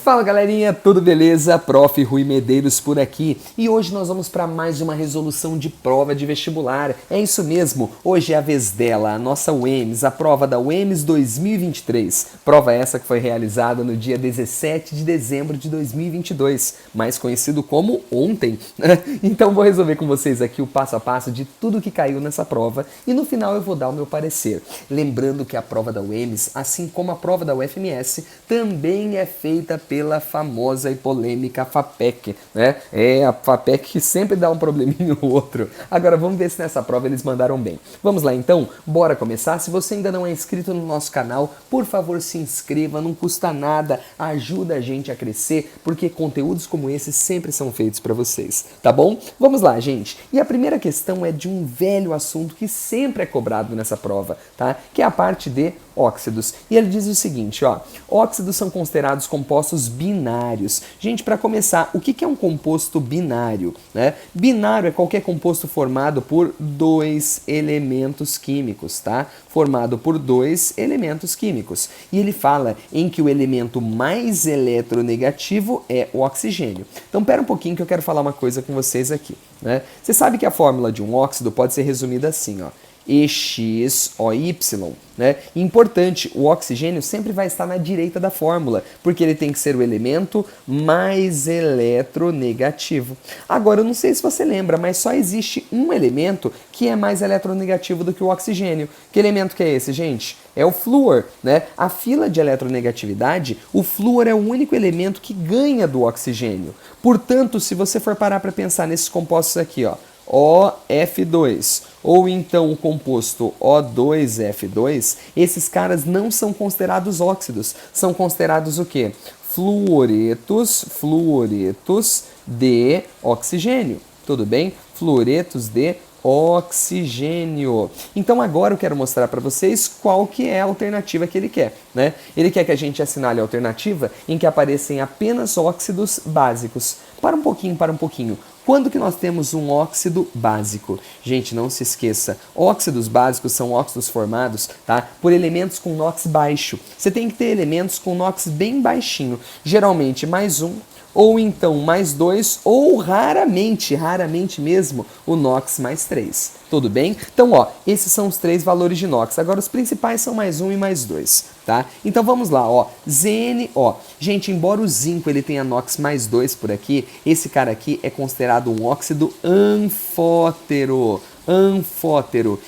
Fala galerinha, tudo beleza? Prof. Rui Medeiros por aqui e hoje nós vamos para mais uma resolução de prova de vestibular. É isso mesmo, hoje é a vez dela, a nossa UEMS, a prova da UEMS 2023. Prova essa que foi realizada no dia 17 de dezembro de 2022, mais conhecido como ontem. Então vou resolver com vocês aqui o passo a passo de tudo que caiu nessa prova e no final eu vou dar o meu parecer. Lembrando que a prova da UEMS, assim como a prova da UFMS, também é feita pela famosa e polêmica FAPEC, né? É a FAPEC que sempre dá um probleminha ou outro. Agora vamos ver se nessa prova eles mandaram bem. Vamos lá então? Bora começar? Se você ainda não é inscrito no nosso canal, por favor se inscreva, não custa nada, ajuda a gente a crescer, porque conteúdos como esse sempre são feitos para vocês, tá bom? Vamos lá, gente. E a primeira questão é de um velho assunto que sempre é cobrado nessa prova, tá? Que é a parte de óxidos. E ele diz o seguinte, ó, óxidos são considerados compostos binários. Gente, para começar, o que é um composto binário, né? Binário é qualquer composto formado por dois elementos químicos, tá? Formado por dois elementos químicos. E ele fala em que o elemento mais eletronegativo é o oxigênio. Então, pera um pouquinho que eu quero falar uma coisa com vocês aqui, né? Você sabe que a fórmula de um óxido pode ser resumida assim, ó. EXOY, né? Importante, o oxigênio sempre vai estar na direita da fórmula, porque ele tem que ser o elemento mais eletronegativo. Agora, eu não sei se você lembra, mas só existe um elemento que é mais eletronegativo do que o oxigênio. Que elemento que é esse, gente? É o flúor, né? A fila de eletronegatividade, o flúor é o único elemento que ganha do oxigênio. Portanto, se você for parar para pensar nesses compostos aqui, ó, OF2, ou então o composto O2F2, esses caras não são considerados óxidos, são considerados o quê? Fluoretos de oxigênio, tudo bem? Fluoretos de oxigênio. Então agora eu quero mostrar para vocês qual que é a alternativa que ele quer, né? Ele quer que a gente assinale a alternativa em que aparecem apenas óxidos básicos. Para um pouquinho. Quando que nós temos um óxido básico? Gente, não se esqueça, óxidos básicos são óxidos formados, tá, por elementos com NOx baixo. Você tem que ter elementos com NOx bem baixinho, geralmente mais um, ou então mais 2, ou raramente mesmo, o NOx mais 3. Tudo bem? Então, ó, esses são os 3 valores de NOx. Agora, os principais são mais 1 e mais 2, tá? Então, vamos lá, ó, ZnO. Gente, embora o zinco ele tenha NOx mais 2 por aqui, esse cara aqui é considerado um óxido anfótero.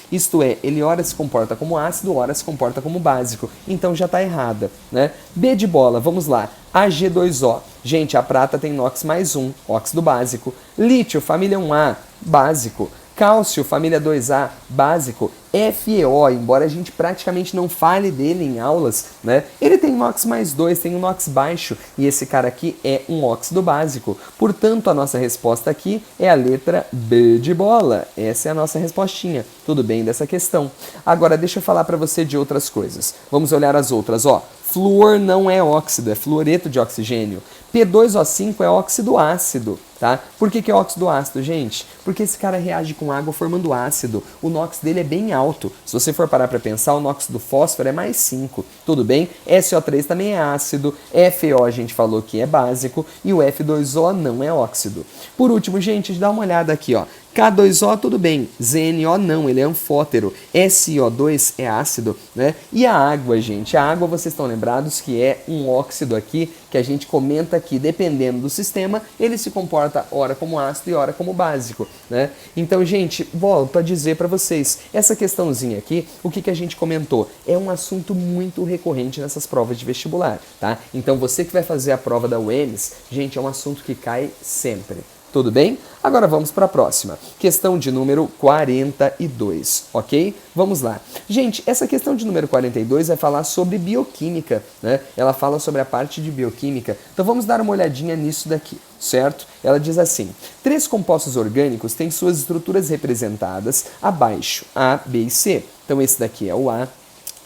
Isto é, ele ora se comporta como ácido, ora se comporta como básico, então já está errada, né? B de bola, vamos lá, Ag2O, gente, a prata tem NOx mais 1, óxido básico, lítio, família 1A, básico, cálcio, família 2A, básico, FeO, embora a gente praticamente não fale dele em aulas, né? Ele tem NOx mais 2, tem um NOx baixo, e esse cara aqui é um óxido básico. Portanto, a nossa resposta aqui é a letra B de bola. Essa é a nossa respostinha. Tudo bem dessa questão. Agora, deixa eu falar para você de outras coisas. Vamos olhar as outras, ó. Flúor não é óxido, é fluoreto de oxigênio. P2O5 é óxido ácido, tá? Por que é óxido ácido, gente? Porque esse cara reage com água formando ácido. O NOx dele é bem alto. Se você for parar para pensar, o NOx do fósforo é mais 5, tudo bem? SO3 também é ácido, FeO a gente falou que é básico e o F2O não é óxido. Por último, gente, dá uma olhada aqui, ó. K2O, tudo bem, ZNO não, ele é anfótero, SiO2 é ácido, né? E a água, gente, a água, vocês estão lembrados que é um óxido aqui, que a gente comenta que dependendo do sistema, ele se comporta ora como ácido e ora como básico, né? Então, gente, volto a dizer para vocês, essa questãozinha aqui, o que a gente comentou? É um assunto muito recorrente nessas provas de vestibular, tá? Então, você que vai fazer a prova da UEMS, gente, é um assunto que cai sempre. Tudo bem? Agora vamos para a próxima. Questão de número 42, ok? Vamos lá. Gente, essa questão de número 42 vai falar sobre bioquímica, né? Ela fala sobre a parte de bioquímica. Então vamos dar uma olhadinha nisso daqui, certo? Ela diz assim, 3 compostos orgânicos têm suas estruturas representadas abaixo, A, B e C. Então esse daqui é o A,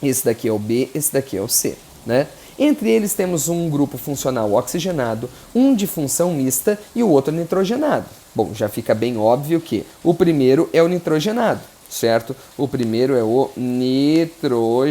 esse daqui é o B, esse daqui é o C, né? Entre eles temos um grupo funcional oxigenado, um de função mista e o outro nitrogenado. Bom, já fica bem óbvio que o primeiro é o nitrogenado, certo? O primeiro é o nitrogenado,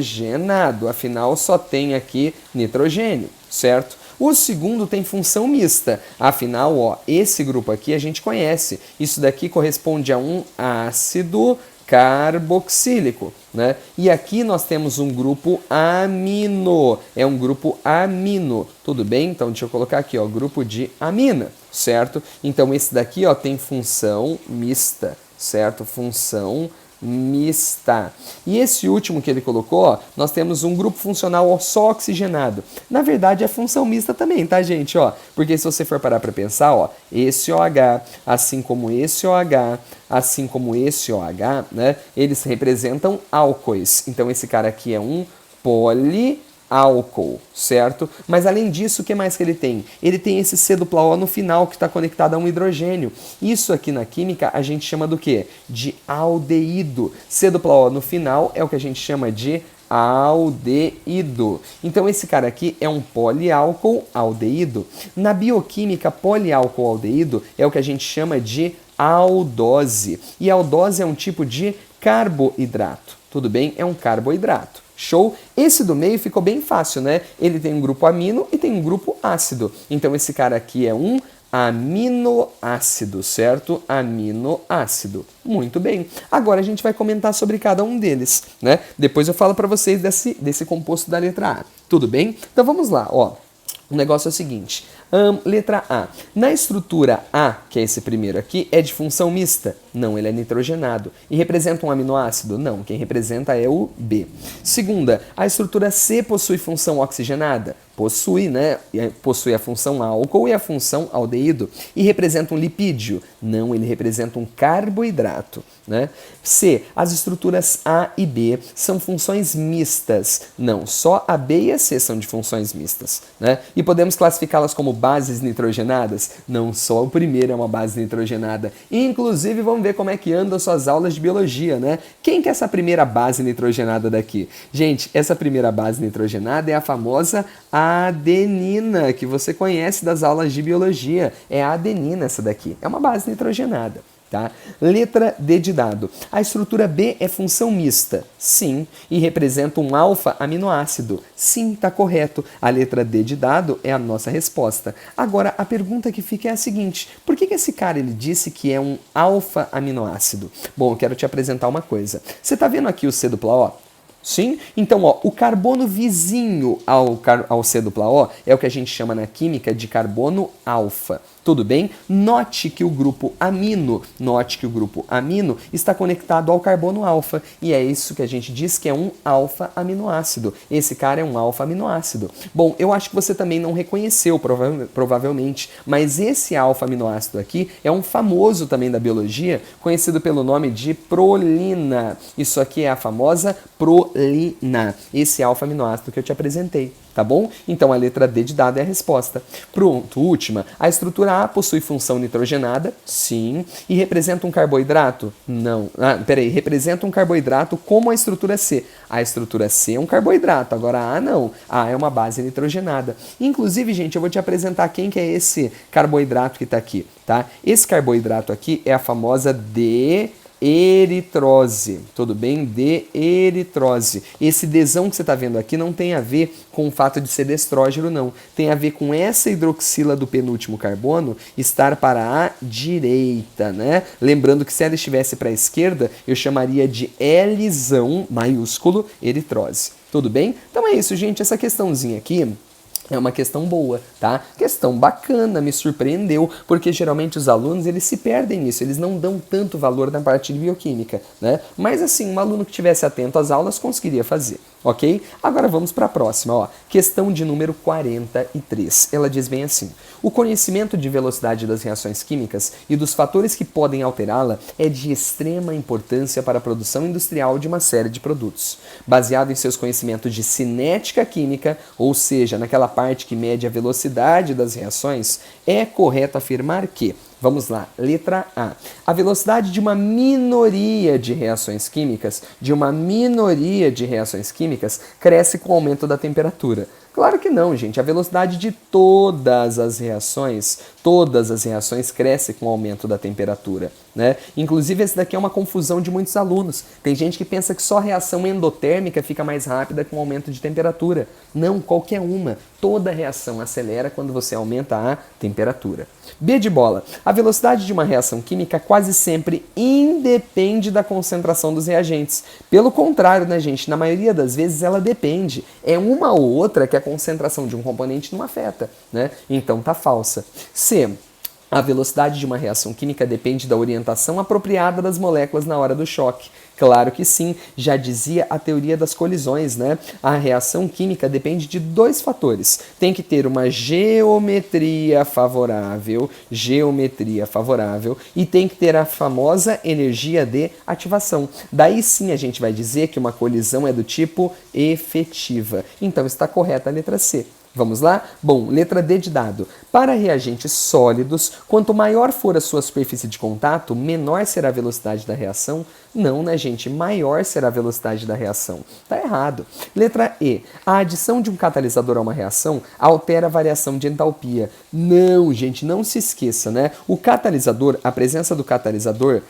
afinal só tem aqui nitrogênio, certo? O segundo tem função mista. Afinal, ó, esse grupo aqui a gente conhece. Isso daqui corresponde a um ácido carboxílico, né? E aqui nós temos um grupo amino, é um grupo amino, tudo bem? Então deixa eu colocar aqui, ó, grupo de amina, certo? Então esse daqui, ó, tem função mista, certo? Função mista. E esse último que ele colocou, ó, nós temos um grupo funcional só oxigenado. Na verdade é função mista também, tá, gente? Ó, porque se você for parar para pensar, ó, esse OH, assim como esse OH, assim como esse OH, né, eles representam álcoois. Então esse cara aqui é um poliálcool, certo? Mas além disso, o que mais que ele tem? Ele tem esse C dupla O no final que está conectado a um hidrogênio. Isso aqui na química a gente chama do quê? De aldeído. C dupla O no final é o que a gente chama de aldeído. Então esse cara aqui é um poliálcool aldeído. Na bioquímica, poliálcool aldeído é o que a gente chama de aldose. E aldose é um tipo de carboidrato. Tudo bem? É um carboidrato. Show? Esse do meio ficou bem fácil, né? Ele tem um grupo amino e tem um grupo ácido. Então esse cara aqui é um aminoácido, certo? Aminoácido. Muito bem. Agora a gente vai comentar sobre cada um deles, né? Depois eu falo para vocês desse composto da letra A. Tudo bem? Então vamos lá, ó. O negócio é o seguinte, letra A. Na estrutura A, que é esse primeiro aqui, é de função mista? Não, ele é nitrogenado. E representa um aminoácido? Não, quem representa é o B. Segunda, a estrutura C possui função oxigenada? Possui, né? Possui a função álcool e a função aldeído. E representa um lipídio? Não, ele representa um carboidrato, né? C, as estruturas A e B são funções mistas? Não, só a B e a C são de funções mistas, né? E podemos classificá-las como bases nitrogenadas? Não, só o primeiro é uma base nitrogenada. Inclusive, vamos ver como é que andam suas aulas de biologia, né? Quem que é essa primeira base nitrogenada daqui? Gente, essa primeira base nitrogenada é a famosa adenina, que você conhece das aulas de biologia. É a adenina essa daqui. É uma base nitrogenada. Tá? Letra D de dado. A estrutura B é função mista? Sim. E representa um alfa-aminoácido? Sim, tá correto. A letra D de dado é a nossa resposta. Agora, a pergunta que fica é a seguinte. Por que esse cara ele disse que é um alfa-aminoácido? Bom, eu quero te apresentar uma coisa. Você tá vendo aqui o C dupla O? Sim? Então, ó, o carbono vizinho ao C dupla O é o que a gente chama na química de carbono alfa. Tudo bem? Note que o grupo amino está conectado ao carbono alfa. E é isso que a gente diz que é um alfa-aminoácido. Esse cara é um alfa-aminoácido. Bom, eu acho que você também não reconheceu, provavelmente, mas esse alfa-aminoácido aqui é um famoso também da biologia, conhecido pelo nome de prolina. Isso aqui é a famosa prolina. Esse alfa-aminoácido que eu te apresentei. Tá bom? Então a letra D de dado é a resposta. Pronto, última. A estrutura A possui função nitrogenada? Sim. E representa um carboidrato? Não. Representa um carboidrato como a estrutura C. A estrutura C é um carboidrato, agora a A não. A A é uma base nitrogenada. Inclusive, gente, eu vou te apresentar quem que é esse carboidrato que está aqui, tá? Esse carboidrato aqui é a famosa eritrose, tudo bem? Eritrose. Esse Dzão que você está vendo aqui não tem a ver com o fato de ser destrógeno, não. Tem a ver com essa hidroxila do penúltimo carbono estar para a direita, né? Lembrando que se ela estivesse para a esquerda, eu chamaria de Lzão maiúsculo eritrose. Tudo bem? Então é isso, gente. Essa questãozinha aqui é uma questão boa, tá? Questão bacana, me surpreendeu, porque geralmente os alunos, eles se perdem nisso, eles não dão tanto valor na parte de bioquímica, né? Mas assim, um aluno que estivesse atento às aulas conseguiria fazer, ok? Agora vamos para a próxima, ó. Questão de número 43. Ela diz bem assim: o conhecimento de velocidade das reações químicas e dos fatores que podem alterá-la é de extrema importância para a produção industrial de uma série de produtos. Baseado em seus conhecimentos de cinética química, ou seja, naquela parte que mede a velocidade das reações, é correto afirmar que, vamos lá, letra A, a velocidade de uma minoria de reações químicas, cresce com o aumento da temperatura. Claro que não, gente. A velocidade de todas as reações cresce com o aumento da temperatura, né? Inclusive, esse daqui é uma confusão de muitos alunos. Tem gente que pensa que só a reação endotérmica fica mais rápida com o aumento de temperatura. Não, qualquer uma. Toda reação acelera quando você aumenta a temperatura. B de bola. A velocidade de uma reação química quase sempre independe da concentração dos reagentes. Pelo contrário, né, gente? Na maioria das vezes ela depende. É uma ou outra que a concentração de um componente não afeta, né? Então tá falsa. C. A velocidade de uma reação química depende da orientação apropriada das moléculas na hora do choque. Claro que sim, já dizia a teoria das colisões, né? A reação química depende de dois fatores. Tem que ter uma geometria favorável, e tem que ter a famosa energia de ativação. Daí sim a gente vai dizer que uma colisão é do tipo efetiva. Então está correta a letra C. Vamos lá? Bom, letra D de dado. Para reagentes sólidos, quanto maior for a sua superfície de contato, menor será a velocidade da reação. Não, né, gente? Maior será a velocidade da reação. Tá errado. Letra E. A adição de um catalisador a uma reação altera a variação de entalpia. Não, gente, não se esqueça, né? O catalisador, a presença do catalisador,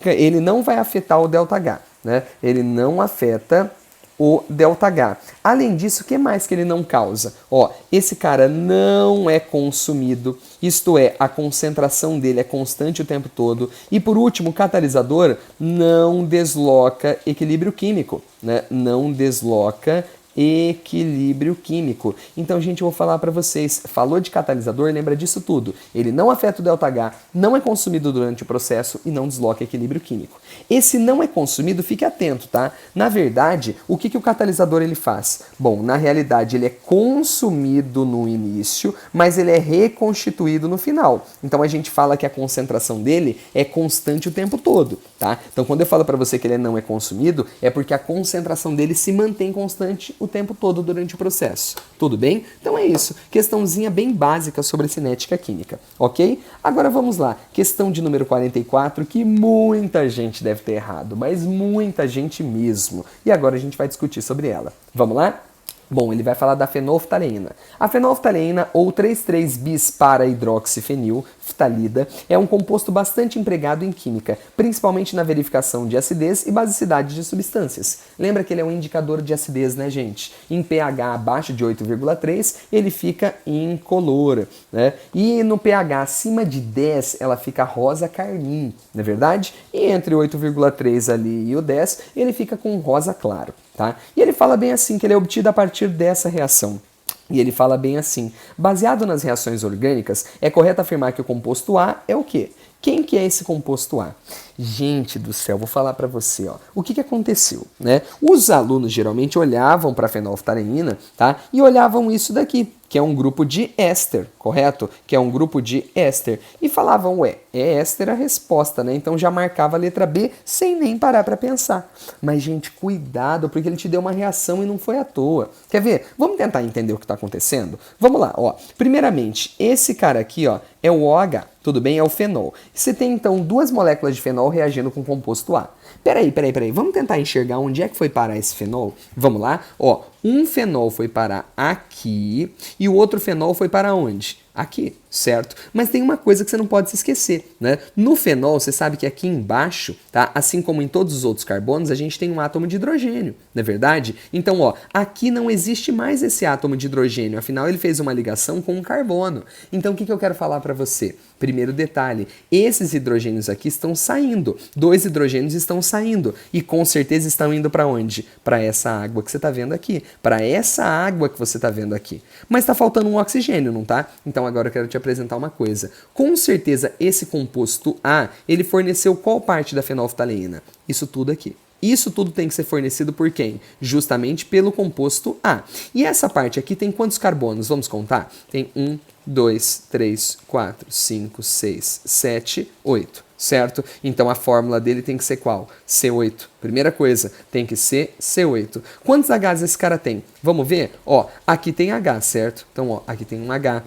ele não vai afetar o ΔH, né? Ele não afeta o ΔH. Além disso, o que mais que ele não causa? Ó, esse cara não é consumido, isto é, a concentração dele é constante o tempo todo. E por último, o catalisador não desloca equilíbrio químico, né? Não desloca equilíbrio químico. Então, gente, eu vou falar para vocês, falou de catalisador, lembra disso tudo. Ele não afeta o ΔH, não é consumido durante o processo e não desloca equilíbrio químico. Esse não é consumido, fique atento, tá? Na verdade, o que o catalisador ele faz? Bom, na realidade, ele é consumido no início, mas ele é reconstituído no final. Então, a gente fala que a concentração dele é constante o tempo todo, tá? Então, quando eu falo para você que ele não é consumido, é porque a concentração dele se mantém constante o tempo todo durante o processo. Tudo bem? Então é isso. Questãozinha bem básica sobre cinética química, ok? Agora vamos lá. Questão de número 44, que muita gente deve ter errado, mas muita gente mesmo. E agora a gente vai discutir sobre ela. Vamos lá? Bom, ele vai falar da fenolftaleína. A fenolftaleína, ou 3,3-bis-para-hidroxifenil, ftalida, é um composto bastante empregado em química, principalmente na verificação de acidez e basicidade de substâncias. Lembra que ele é um indicador de acidez, né, gente? Em pH abaixo de 8,3, ele fica incolor, né? E no pH acima de 10, ela fica rosa carmim, não é verdade? E entre 8,3 ali e o 10, ele fica com rosa claro. Tá? E ele fala bem assim, que ele é obtido a partir dessa reação. E ele fala bem assim, baseado nas reações orgânicas, é correto afirmar que o composto A é o quê? Quem que é esse composto A? Gente do céu, vou falar para você, ó. O que aconteceu, né? Os alunos geralmente olhavam para a fenolftaleína, tá? E olhavam isso daqui, que é um grupo de éster, correto? Que é um grupo de éster. E falavam, ué, é éster a resposta, né? Então já marcava a letra B sem nem parar para pensar. Mas, gente, cuidado, porque ele te deu uma reação e não foi à toa. Quer ver? Vamos tentar entender o que está acontecendo? Vamos lá, ó. Primeiramente, esse cara aqui, ó, é o OH, tudo bem? É o fenol. Você tem, então, duas moléculas de fenol reagindo com o composto A. Peraí. Vamos tentar enxergar onde é que foi parar esse fenol? Vamos lá? Ó, um fenol foi parar aqui e o outro fenol foi para onde? Aqui, certo? Mas tem uma coisa que você não pode se esquecer, né? No fenol, você sabe que aqui embaixo, tá? Assim como em todos os outros carbonos, a gente tem um átomo de hidrogênio, não é verdade? Então, ó, aqui não existe mais esse átomo de hidrogênio, afinal ele fez uma ligação com um carbono. Então, o que eu quero falar para você? Primeiro detalhe, esses hidrogênios aqui estão saindo, 2 hidrogênios estão saindo e com certeza estão indo para onde? Para essa água que você está vendo aqui, para essa água que você está vendo aqui. Mas está faltando um oxigênio, não tá? Então agora eu quero te apresentar uma coisa. Com certeza esse composto A, ele forneceu qual parte da fenolftaleína? Isso tudo aqui. Isso tudo tem que ser fornecido por quem? Justamente pelo composto A. E essa parte aqui tem quantos carbonos? Vamos contar? Tem 1, 2, 3, 4, 5, 6, 7, 8, certo? Então a fórmula dele tem que ser qual? C8. Primeira coisa, tem que ser C8. Quantos Hs esse cara tem? Vamos ver? Ó, aqui tem H, certo? Então, ó, aqui tem um H.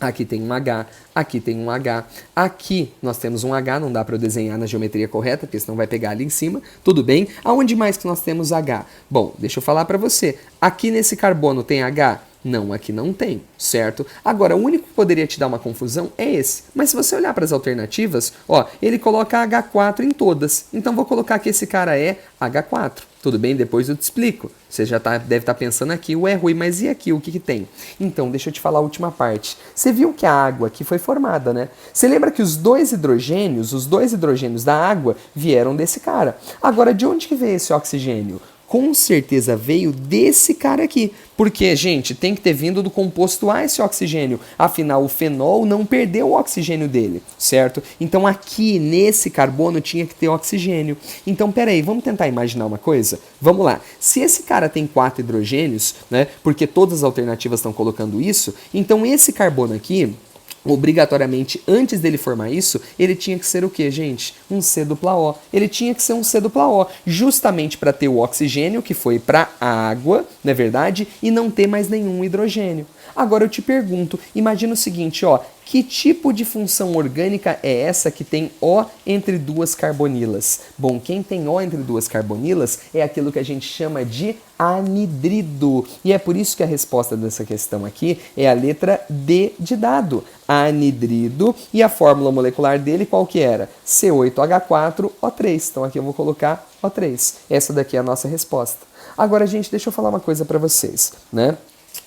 Aqui tem um H, aqui tem um H, aqui nós temos um H, não dá para eu desenhar na geometria correta, porque senão vai pegar ali em cima, tudo bem. Aonde mais que nós temos H? Bom, deixa eu falar para você, aqui nesse carbono tem H? Não, aqui não tem, certo? Agora, o único que poderia te dar uma confusão é esse. Mas se você olhar para as alternativas, ó, ele coloca H4 em todas. Então, vou colocar que esse cara é H4. Tudo bem? Depois eu te explico. Você já deve estar pensando aqui, ué, Rui, mas e aqui? O que tem? Então, deixa eu te falar a última parte. Você viu que a água aqui foi formada, né? Você lembra que os dois hidrogênios da água vieram desse cara. Agora, de onde que veio esse oxigênio? Com certeza veio desse cara aqui. Porque, gente, tem que ter vindo do composto A esse oxigênio. Afinal, o fenol não perdeu o oxigênio dele, certo? Então, aqui, nesse carbono, tinha que ter oxigênio. Então, peraí, vamos tentar imaginar uma coisa? Vamos lá. Se esse cara tem 4 hidrogênios, né? Porque todas as alternativas estão colocando isso, então esse carbono aqui, obrigatoriamente, antes dele formar isso, ele tinha que ser o quê, gente? Um C dupla O. Ele tinha que ser um C dupla O, justamente para ter o oxigênio que foi para a água, não é verdade? E não ter mais nenhum hidrogênio. Agora eu te pergunto, imagina o seguinte, ó, que tipo de função orgânica é essa que tem O entre duas carbonilas? Bom, quem tem O entre duas carbonilas é aquilo que a gente chama de anidrido. E é por isso que a resposta dessa questão aqui é a letra D de dado. Anidrido. E a fórmula molecular dele qual que era? C8H4O3. Então aqui eu vou colocar O3. Essa daqui é a nossa resposta. Agora, gente, deixa eu falar uma coisa para vocês, né?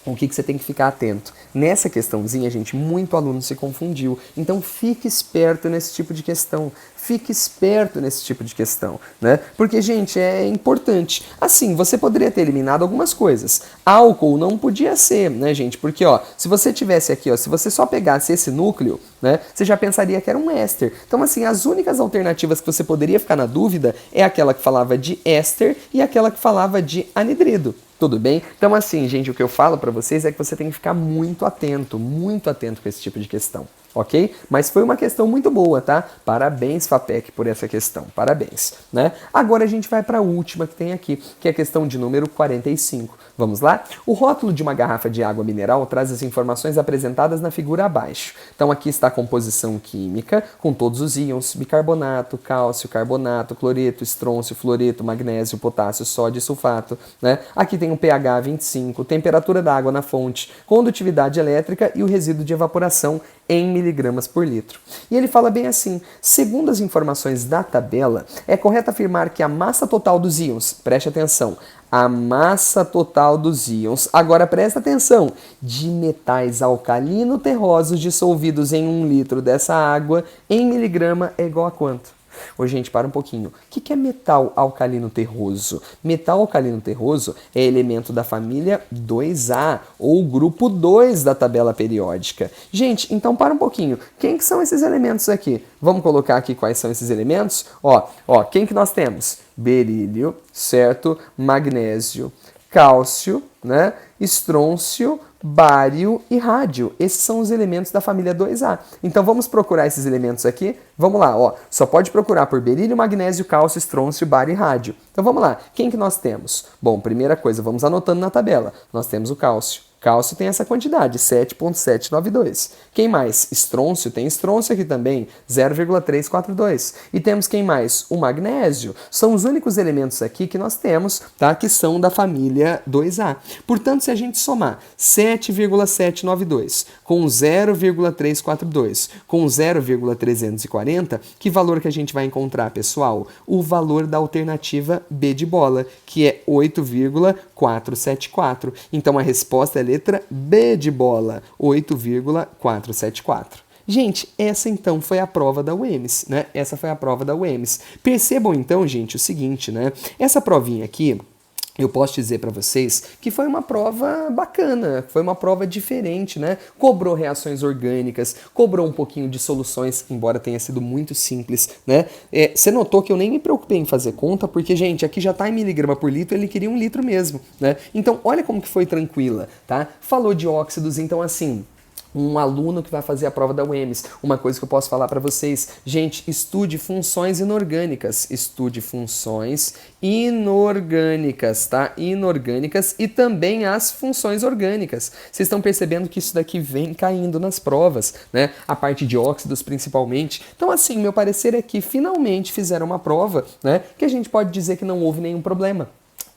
O que você tem que ficar atento? Nessa questãozinha, gente, muito aluno se confundiu. Então, fique esperto nesse tipo de questão. Fique esperto nesse tipo de questão, né? Porque, gente, é importante. Assim, você poderia ter eliminado algumas coisas. Álcool não podia ser, né, gente? Porque, ó, se você tivesse aqui, ó, se você só pegasse esse núcleo, né, você já pensaria que era um éster. Então, assim, as únicas alternativas que você poderia ficar na dúvida é aquela que falava de éster e aquela que falava de anidrido. Tudo bem? Então, assim, gente, o que eu falo para vocês é que você tem que ficar muito atento com esse tipo de questão, ok? Mas foi uma questão muito boa, tá? Parabéns, FAPEC, por essa questão. Parabéns, né? Agora a gente vai para a última que tem aqui, que é a questão de número 45. Vamos lá? O rótulo de uma garrafa de água mineral traz as informações apresentadas na figura abaixo. Então, aqui está a composição química, com todos os íons, bicarbonato, cálcio, carbonato, cloreto, estrôncio, fluoreto, magnésio, potássio, sódio e sulfato, né? Aqui tem o pH 25, temperatura da água na fonte, condutividade elétrica e o resíduo de evaporação em miligramas por litro. E ele fala bem assim, segundo as informações da tabela, é correto afirmar que a massa total dos íons, preste atenção, a massa total dos íons, agora presta atenção, de metais alcalino-terrosos dissolvidos em 1 litro dessa água, em miligrama é igual a quanto? Ô, gente, para um pouquinho. O que é metal alcalino terroso? Metal alcalino terroso é elemento da família 2A, ou grupo 2 da tabela periódica. Gente, então para um pouquinho. Quem que são esses elementos aqui? Vamos colocar aqui quais são esses elementos? Ó, quem que nós temos? Berílio, certo? Magnésio, cálcio, né? Estrôncio, bário e rádio. Esses são os elementos da família 2A. Então vamos procurar esses elementos aqui. Vamos lá, ó. Só pode procurar por berílio, magnésio, cálcio, estrôncio, bário e rádio. Então vamos lá. Quem que nós temos? Bom, primeira coisa, vamos anotando na tabela. Nós temos o cálcio. Cálcio tem essa quantidade, 7,792. Quem mais? Estrôncio, tem estrôncio aqui também, 0,342. E temos quem mais? O magnésio. São os únicos elementos aqui que nós temos, tá? Que são da família 2A. Portanto, se a gente somar 7,792 com 0,342 com 0,340, que valor que a gente vai encontrar, pessoal? O valor da alternativa B de bola, que é 8,474. Então, a resposta é letra B de bola, 8,474. Gente, essa então foi a prova da UEMS, né? Essa foi a prova da UEMS. Percebam então, gente, o seguinte, né? Essa provinha aqui, eu posso dizer para vocês que foi uma prova bacana, foi uma prova diferente, né? Cobrou reações orgânicas, cobrou um pouquinho de soluções, embora tenha sido muito simples, né? Você notou que eu nem me preocupei em fazer conta, porque, gente, aqui já tá em miligrama por litro, ele queria 1 litro mesmo, né? Então, olha como que foi tranquila, tá? Falou de óxidos, então, assim, um aluno que vai fazer a prova da UEMS. Uma coisa que eu posso falar para vocês, gente, estude funções inorgânicas. Estude funções inorgânicas, tá? Inorgânicas e também as funções orgânicas. Vocês estão percebendo que isso daqui vem caindo nas provas, né? A parte de óxidos principalmente. Então, assim, meu parecer é que finalmente fizeram uma prova, né? Que a gente pode dizer que não houve nenhum problema.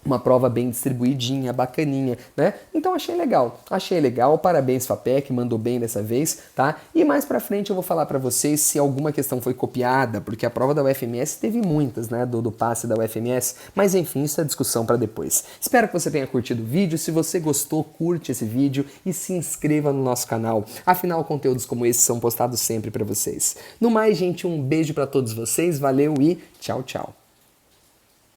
Uma prova bem distribuidinha, bacaninha, né? Então achei legal, parabéns FAPEC, mandou bem dessa vez, tá? E mais pra frente eu vou falar pra vocês se alguma questão foi copiada, porque a prova da UFMS teve muitas, né, do passe da UFMS, mas enfim, isso é discussão pra depois. Espero que você tenha curtido o vídeo, se você gostou, curte esse vídeo e se inscreva no nosso canal, afinal conteúdos como esse são postados sempre pra vocês. No mais, gente, um beijo pra todos vocês, valeu e tchau, tchau!